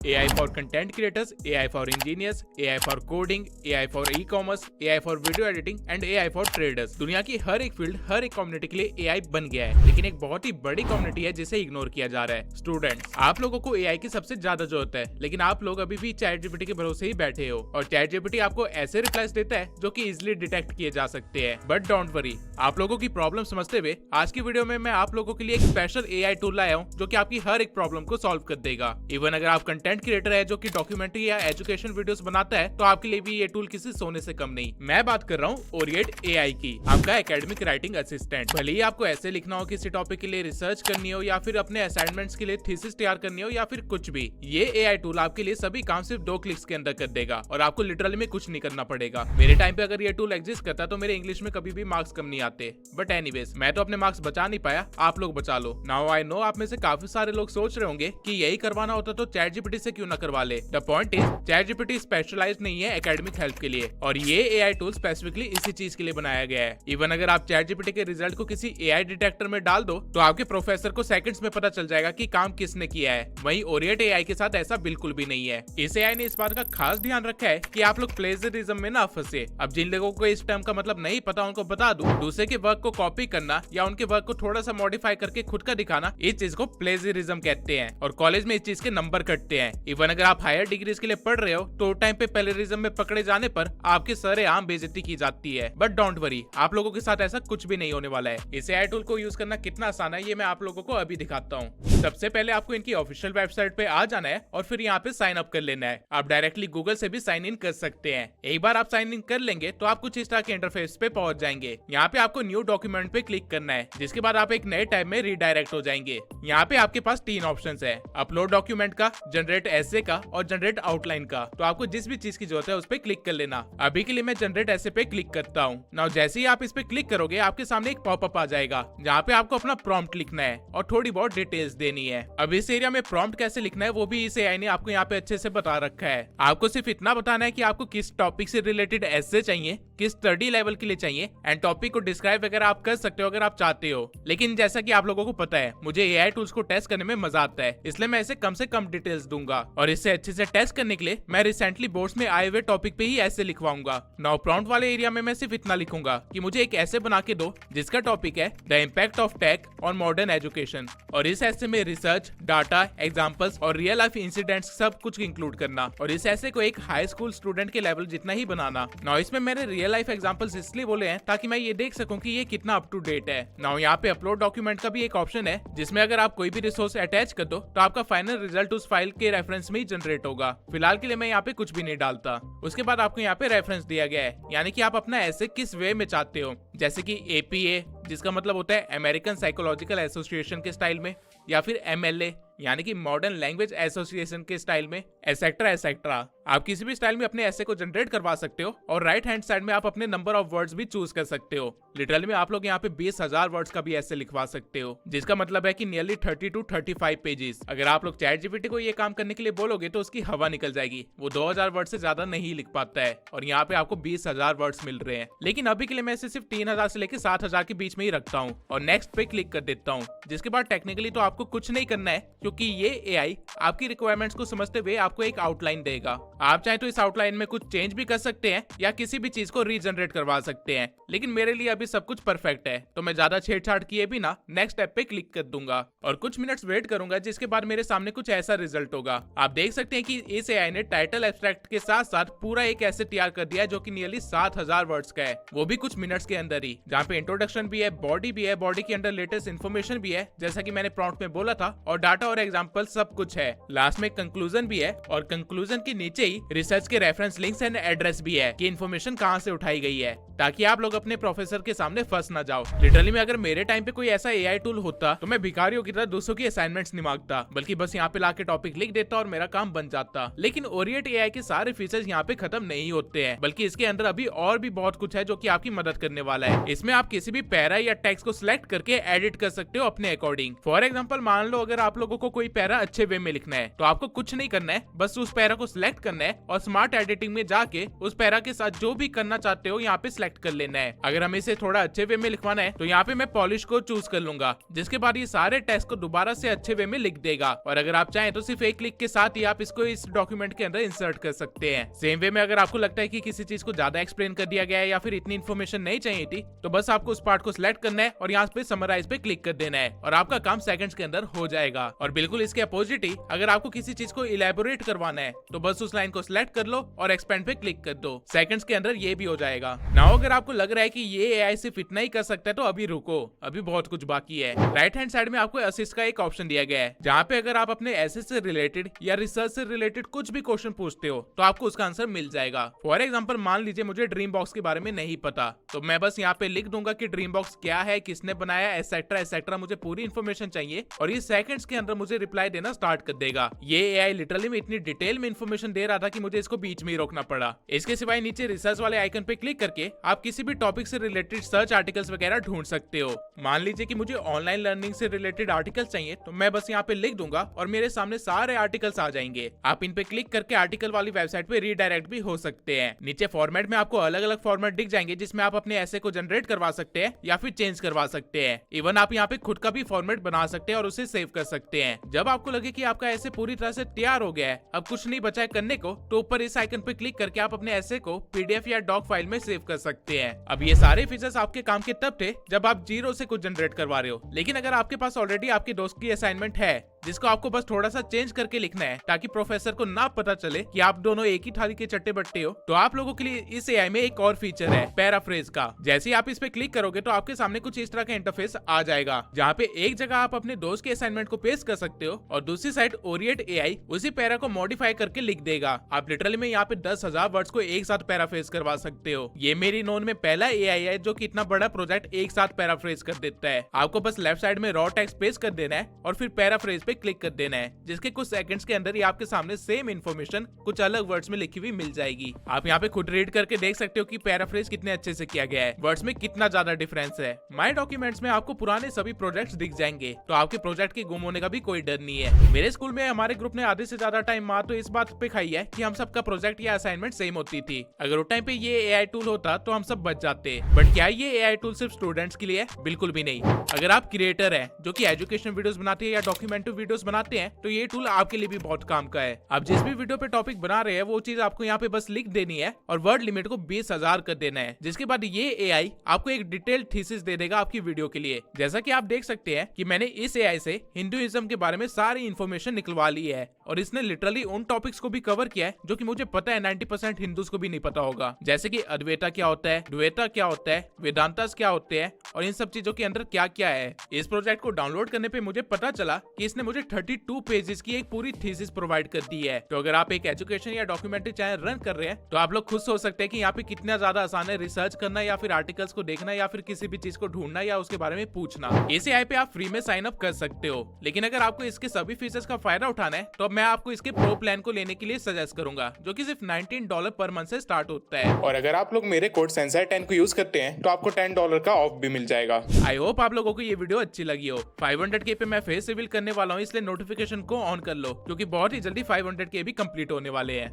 AI for content creators, AI for engineers, AI for coding, AI for e-commerce, AI for video editing and AI for traders। दुनिया की हर एक field, हर एक community के लिए AI बन गया है, लेकिन एक बहुत ही बड़ी कम्युनिटी है जिसे इग्नोर किया जा रहा है, स्टूडेंट्स। आप लोगों को AI की सबसे ज्यादा जरूरत है, लेकिन आप लोग अभी भी चैट जीपीटी के भरोसे ही बैठे हो और चैट जीपीटी आपको ऐसे रिप्लाईज देता है जो कि इजिली डिटेक्ट किए जा सकते हैं। बट डोंट वरी, आप लोगों की प्रॉब्लम समझते हुए आज की वीडियो में मैं आप लोगों के लिए एक स्पेशल AI टूल लाया हूँ जो कि आपकी हर एक प्रॉब्लम को सॉल्व कर देगा। इवन अगर आप कंटेंट क्रिएटर है जो कि डॉक्यूमेंट्री या एजुकेशन वीडियोस बनाता है तो आपके लिए भी ये टूल किसी सोने से कम नहीं। मैं बात कर रहा हूँ ओरिएट AI की, आपका एकेडमिक राइटिंग असिस्टेंट। भले ही आपको ऐसे लिखना हो, किसी टॉपिक के लिए रिसर्च करनी हो या फिर अपने असाइनमेंट्स के लिए थीसिस तैयार करनी हो या फिर कुछ भी, ये AI टूल आपके लिए सभी काम सिर्फ 2 क्लिक्स के अंदर कर देगा और आपको लिटरली में कुछ नहीं करना पड़ेगा। मेरे टाइम पे अगर ये टूल एग्जिस्ट करता तो मेरे इंग्लिश में कभी भी मार्क्स कम नहीं आते। बट एनीवेज, मैं तो अपने मार्क्स बचा नहीं पाया, आप लोग बचा लो। नाउ आई नो आप में से काफी सारे लोग सोच रहे होंगे कि यही करवाना होता तो चैट जीपीटी से क्यों ना करवा ले। The point is, ChatGPT specialised नहीं है एकेडमिक हेल्प के लिए और ये AI टूल स्पेसिफिकली इसी चीज के लिए बनाया गया है। इवन अगर आप चैट जीपीटी के रिजल्ट को किसी AI डिटेक्टर में डाल दो तो आपके प्रोफेसर को सेकंड्स में पता चल जाएगा कि काम किसने किया है। वहीं ओरिएट AI के साथ ऐसा बिल्कुल भी नहीं है। इस AI ने इस बात का खास ध्यान रखा है कि आप लोग प्लेजरिज्म में ना फंसे। अब जिन लोगों को इस टर्म का मतलब नहीं पता उनको बता दूं, दूसरे के वर्क को कॉपी करना या उनके वर्क को थोड़ा सा मॉडिफाई करके खुद का दिखाना, इस चीज को प्लेजरिज्म कहते हैं और कॉलेज में इस चीज के नंबर कटते हैं। इवन अगर आप हायर डिग्रीज के लिए पढ़ रहे हो तो टाइम पे प्लेजरिज्म में पकड़े जाने पर आपके सरेआम बेइज्जती की जाती है। बट डोंट वरी, आप लोगों के साथ ऐसा कुछ भी नहीं होने वाला है। इस AI टूल को यूज करना कितना आसान है ये मैं आप लोगों को अभी दिखाता हूँ। सबसे पहले आपको इनकी ऑफिशियल वेबसाइट पे आ जाना है और फिर यहाँ पे साइन अप कर लेना है। आप डायरेक्टली गूगल से भी साइन इन कर सकते हैं। एक बार आप साइन इन कर लेंगे तो आप कुछ इस तरह के इंटरफेस पे पहुंच जाएंगे। यहाँ पे आपको न्यू डॉक्यूमेंट पे क्लिक करना है, जिसके बाद आप एक नए टैब में रीडायरेक्ट हो जाएंगे। यहाँ पे आपके पास 3 ऑप्शंस है, अपलोड डॉक्यूमेंट का, जनरेट एसे का और जनरेट आउटलाइन का। तो आपको जिस भी चीज की जरूरत है उस पे क्लिक कर लेना। अभी के लिए मैं जनरेट एसे पे क्लिक करता हूँ। नाउ जैसे ही आप इस पे क्लिक करोगे आपके सामने एक पॉपअप आ जाएगा जहाँ पे आपको अपना प्रॉम्प्ट लिखना है और थोड़ी बहुत डिटेल्स देनी है। अब इस एरिया में प्रॉम्प्ट कैसे लिखना है वो भी इस AI ने आपको यहाँ पे अच्छे से बता रखा है। आपको सिर्फ इतना बताना है कि आपको किस टॉपिक से रिलेटेड एसे चाहिए, किस स्टडी लेवल के लिए चाहिए एंड टॉपिक को डिस्क्राइब वगैरह आप कर सकते हो अगर आप चाहते हो। लेकिन जैसा कि आप लोगों को पता है मुझे AI टूल्स को टेस्ट करने में मजा आता है, इसलिए मैं इसे कम से कम डिटेल्स दूंगा और इससे अच्छे से टेस्ट करने के लिए मैं रिसेंटली बोर्ड्स में आए हुए टॉपिक पे ही ऐसे लिखवाऊंगा। नाउ प्रॉम्प्ट वाले एरिया में मैं सिर्फ इतना लिखूंगा कि मुझे एक ऐसे बना के दो जिसका टॉपिक है the impact of tech on modern education और इस ऐसे में रिसर्च, डाटा, एग्जांपल्स और रियल लाइफ इंसिडेंट्स सब कुछ इंक्लूड करना और इस ऐसे को एक हाई स्कूल स्टूडेंट के लेवल जितना ही बनाना। नाउ इसमें मैंने रियल लाइफ एग्जांपल्स इसलिए बोले हैं ताकि मैं ये देख सकूं कि ये कितना अप टू डेट है। नाउ यहाँ पे अपलोड डॉक्यूमेंट का भी एक ऑप्शन है जिसमें अगर आप कोई भी रिसोर्स अटैच कर दो तो आपका फाइनल रिजल्ट उस फाइल के रेफरेंस में ही जनरेट होगा। फिलहाल के लिए मैं यहाँ पे कुछ भी नहीं डालता। उसके बाद आपको यहाँ पे रेफरेंस दिया गया है, यानी कि आप अपना ऐसे किस वे में चाहते हो, जैसे कि APA जिसका मतलब होता है अमेरिकन साइकोलॉजिकल एसोसिएशन के स्टाइल में, या फिर MLA यानी कि मॉडर्न लैंग्वेज एसोसिएशन के स्टाइल में, एसेक्ट्रा एसेक्ट्रा। आप किसी भी स्टाइल में अपने ऐसे को जनरेट करवा सकते हो और राइट हैंड साइड में आप अपने नंबर ऑफ वर्ड्स भी चूज कर सकते हो। लिटरली में आप लोग यहाँ पे 20,000 वर्ड्स का भी ऐसे लिखवा सकते हो, जिसका मतलब है कि नियरली 30 to 35 पेजेस। अगर आप लोग चैट जीपीटी को ये काम करने के लिए बोलोगे तो उसकी हवा निकल जाएगी, वो 2000 वर्ड से ज्यादा नहीं लिख पाता है और यहाँ पे आपको 20,000 वर्ड्स मिल रहे हैं। लेकिन अभी के लिए मैं इसे सिर्फ 3000 से लेकर 7000 के बीच में ही रखता हूँ और नेक्स्ट पे क्लिक कर देता हूँ। जिसके बाद टेक्निकली तो आपको कुछ नहीं करना है क्योंकि ये AI आपकी रिक्वायरमेंट्स को समझते हुए आपको एक आउटलाइन देगा। आप चाहे तो इस आउटलाइन में कुछ चेंज भी कर सकते हैं या किसी भी चीज को रीजनरेट करवा सकते हैं, लेकिन मेरे लिए अभी सब कुछ परफेक्ट है तो मैं ज्यादा छेड़छाड़ किए बिना नेक्स्ट स्टेप पे क्लिक कर दूंगा और कुछ मिनट्स वेट करूंगा, जिसके बाद मेरे सामने कुछ ऐसा रिजल्ट होगा। आप देख सकते हैं कि इस AI ने टाइटल एब्स्ट्रैक्ट के साथ साथ पूरा एक ऐसे तैयार कर दिया है जो कि नियरली 7000 वर्ड्स का है, वो भी कुछ मिनट्स के अंदर ही, जहाँ पे इंट्रोडक्शन भी है, बॉडी भी है, बॉडी के अंदर लेटेस्ट इन्फॉर्मेशन भी है जैसा कि मैंने प्रॉम्प्ट में बोला था, और डाटा और एग्जांपल सब कुछ है। लास्ट में कंक्लूजन भी है और कंक्लूजन के नीचे ही रिसर्च के रेफरेंस लिंक्स एंड एड्रेस भी है कि इन्फॉर्मेशन कहाँ से उठाई गई है, ताकि आप लोग अपने प्रोफेसर के सामने फंस ना जाओ। लिटरली में अगर मेरे टाइम पे कोई ऐसा AI टूल होता तो मैं भिखारियों की तरह दूसरों की असाइनमेंट्स नहीं मांगता, बल्कि बस यहाँ पे लाके टॉपिक लिख देता और मेरा काम बन जाता। लेकिन ओरिएट AI के सारे फीचर्स यहाँ पे खत्म नहीं होते हैं, बल्कि इसके अंदर अभी और भी बहुत कुछ है जो कि आपकी मदद करने वाला है। इसमें आप किसी भी पैरा या टेक्स्ट को सिलेक्ट करके एडिट कर सकते हो अपने अकॉर्डिंग। फॉर एग्जाम्पल मान लो अगर आप लोगों को कोई पैरा अच्छे वे में लिखना है तो आपको कुछ नहीं करना है, बस उस पैरा को सिलेक्ट करना है और स्मार्ट एडिटिंग में जाके उस पैरा के साथ जो भी करना चाहते हो यहाँ पे सिलेक्ट सेलेक्ट कर लेना है। अगर हमें इसे थोड़ा अच्छे वे में लिखवाना है तो यहाँ पे मैं पॉलिश को चूज कर लूंगा, जिसके बाद ये सारे टेक्स्ट को दोबारा से अच्छे वे में लिख देगा। और अगर आप चाहें तो सिर्फ एक क्लिक के साथ ही आप इसको इस डॉक्यूमेंट के अंदर इंसर्ट कर सकते हैं। सेम वे में अगर आपको लगता है कि किसी चीज को ज्यादा एक्सप्लेन कर दिया गया है या फिर इतनी इन्फॉर्मेशन नहीं चाहिए थी, तो बस आपको उस पार्ट को सिलेक्ट करना है और यहाँ पे समराइज पे क्लिक कर देना है और आपका काम सेकंड्स के अंदर हो जाएगा। और बिल्कुल इसके अपोजिट ही अगर आपको किसी चीज को इलेबोरेट करवाना है तो बस उस लाइन को सिलेक्ट कर लो और एक्सपेंड पे क्लिक कर दो, सेकंड्स के अंदर ये भी हो जाएगा। नाउ अगर आपको लग रहा है कि ये एआई सिर्फ इतना ही कर सकता है तो अभी रुको, अभी बहुत कुछ बाकी है। राइट हैंड साइड में आपको असिस्ट का एक ऑप्शन दिया गया है, जहाँ पे अगर आप अपने एसे से रिलेटेड या रिसर्च से रिलेटेड कुछ भी क्वेश्चन पूछते हो तो आपको उसका आंसर मिल जाएगा। फॉर एग्जाम्पल मान लीजिए मुझे ड्रीम बॉक्स के बारे में नहीं पता, तो मैं बस यहाँ पे लिख दूंगा कि ड्रीम बॉक्स क्या है, किसने बनाया, एटसेट्रा एटसेट्रा, मुझे पूरी इन्फॉर्मेशन चाहिए और ये सेकंड्स के अंदर मुझे रिप्लाई देना स्टार्ट कर देगा। ये एआई लिटरली में इतनी डिटेल में इन्फॉर्मेशन दे रहा था कि मुझे इसको बीच में ही रोकना पड़ा। इसके सिवाय नीचे रिसर्च वाले आइकन पे क्लिक करके आप किसी भी टॉपिक से रिलेटेड सर्च आर्टिकल्स वगैरह ढूंढ सकते हो। मान लीजिए कि मुझे ऑनलाइन लर्निंग से रिलेटेड आर्टिकल्स चाहिए, तो मैं बस यहाँ पे लिख दूंगा और मेरे सामने सारे आर्टिकल्स आ जाएंगे। आप इन पे क्लिक करके आर्टिकल वाली वेबसाइट पे रीडायरेक्ट भी हो सकते हैं। नीचे फॉर्मेट में आपको अलग अलग फॉर्मेट दिख जाएंगे जिसमें आप अपने ऐसे को जनरेट करवा सकते हैं या फिर चेंज करवा सकते हैं। इवन आप यहाँ पे खुद का भी फॉर्मेट बना सकते हैं और उसे सेव कर सकते हैं। जब आपको लगे कि आपका ऐसे पूरी तरह से तैयार हो गया है, अब कुछ नहीं बचा है करने को, तो ऊपर इस आइकन पे क्लिक करके आप अपने ऐसे को पीडीएफ या डॉक फाइल में सेव कर सकते हैं। अब ये सारे फीचर्स आपके काम के तब थे जब आप जीरो से कुछ जनरेट करवा रहे हो, लेकिन अगर आपके पास ऑलरेडी आपके दोस्त की असाइनमेंट है जिसको आपको बस थोड़ा सा चेंज करके लिखना है ताकि प्रोफेसर को ना पता चले कि आप दोनों एक ही थाली के चट्टे बट्टे हो, तो आप लोगों के लिए इस एआई में एक और फीचर है पैराफ्रेज का। जैसे ही आप इस पे क्लिक करोगे तो आपके सामने कुछ इस तरह का इंटरफेस आ जाएगा, जहाँ पे एक जगह आप अपने दोस्त के असाइनमेंट को पेस्ट कर सकते हो और दूसरी साइड ओरिएंट एआई उसी पैरा को मॉडिफाई करके लिख देगा। आप लिटरली में यहाँ पे 10,000 वर्ड्स को एक साथ पैराफ्रेज करवा सकते हो। ये मेरी नोन में पहला एआई है जो कि इतना बड़ा प्रोजेक्ट एक साथ पैराफ्रेज कर देता है। आपको बस लेफ्ट साइड में रॉ टेक्स्ट पेस्ट कर देना है और फिर पैराफ्रेज पे क्लिक कर देना है, जिसके कुछ सेकंड्स के अंदर ही आपके सामने सेम इन्फॉर्मेशन कुछ अलग वर्ड्स में लिखी हुई मिल जाएगी। आप यहाँ पे खुद रीड करके देख सकते हो कि पैराफ्रेज कितने अच्छे से किया गया है, वर्ड्स में कितना ज्यादा डिफरेंस है। माय डॉक्यूमेंट्स में आपको पुराने सभी प्रोजेक्ट्स दिख जाएंगे, तो आपके प्रोजेक्ट के गुम होने का भी कोई डर नहीं है। मेरे स्कूल में हमारे ग्रुप ने आधे से ज्यादा टाइम मार तो इस बात पे खाई है कि हम सबका प्रोजेक्ट या असाइनमेंट सेम होती थी। अगर उस टाइम पे ये एआई टूल होता तो हम सब बच जाते। बट क्या ये एआई टूल सिर्फ स्टूडेंट्स के लिए है? बिल्कुल भी नहीं। अगर आप क्रिएटर हैं जो कि एजुकेशन वीडियोस बनाते हैं या डॉक्यूमेंट्री वीडियोस बनाते हैं, तो ये टूल आपके लिए भी बहुत काम का है। आप जिस भी वीडियो पे टॉपिक बना रहे हैं वो चीज आपको यहाँ पे बस लिख देनी है और वर्ड लिमिट को 20,000 कर देना है, जिसके बाद ये एआई आपको एक डिटेल्ड थीसिस दे देगा आपकी वीडियो के लिए। जैसा कि आप देख सकते हैं कि मैंने इस एआई से हिंदुइज्म के बारे में सारी इन्फॉर्मेशन निकलवा ली है और इसने लिटरली उन टॉपिक्स को भी कवर किया है जो कि मुझे पता है 90% हिंदूज को भी नहीं पता होगा, जैसे कि अद्वैता क्या होता है, द्वैता क्या होता है, वेदांतास क्या होते हैं और इन सब चीजों के अंदर क्या क्या है। इस प्रोजेक्ट को डाउनलोड करने पे मुझे पता चला कि इसने मुझे 32 पेजेस की एक पूरी थीसिस प्रोवाइड कर दी है। तो अगर आप एक एजुकेशन या डॉक्यूमेंट्री चैनल रन कर रहे हैं तो आप लोग खुश हो सकते हैं कि यहाँ पे कितना ज्यादा आसान है रिसर्च करना या फिर आर्टिकल्स को देखना या फिर किसी भी चीज को ढूंढना या उसके बारे में पूछना। इस एआई पे आप फ्री में साइन अप कर सकते हो, लेकिन अगर आपको इसके सभी फीचर्स का फायदा उठाना है तो मैं आपको इसके प्रो प्लान को लेने के लिए सजेस्ट करूंगा, जो कि सिर्फ $19 पर मंथ से स्टार्ट होता है। और अगर आप लोग मेरे कोड सेंसर10 को यूज करते हैं तो आपको $10 का ऑफ भी मिल जाएगा। आई होप आप लोगों को ये वीडियो अच्छी लगी हो। 500K पे मैं फेस रिवील करने वाला हूँ, इसलिए नोटिफिकेशन को ऑन कर लो क्योंकि बहुत ही जल्दी 500K भी कंप्लीट होने वाले हैं।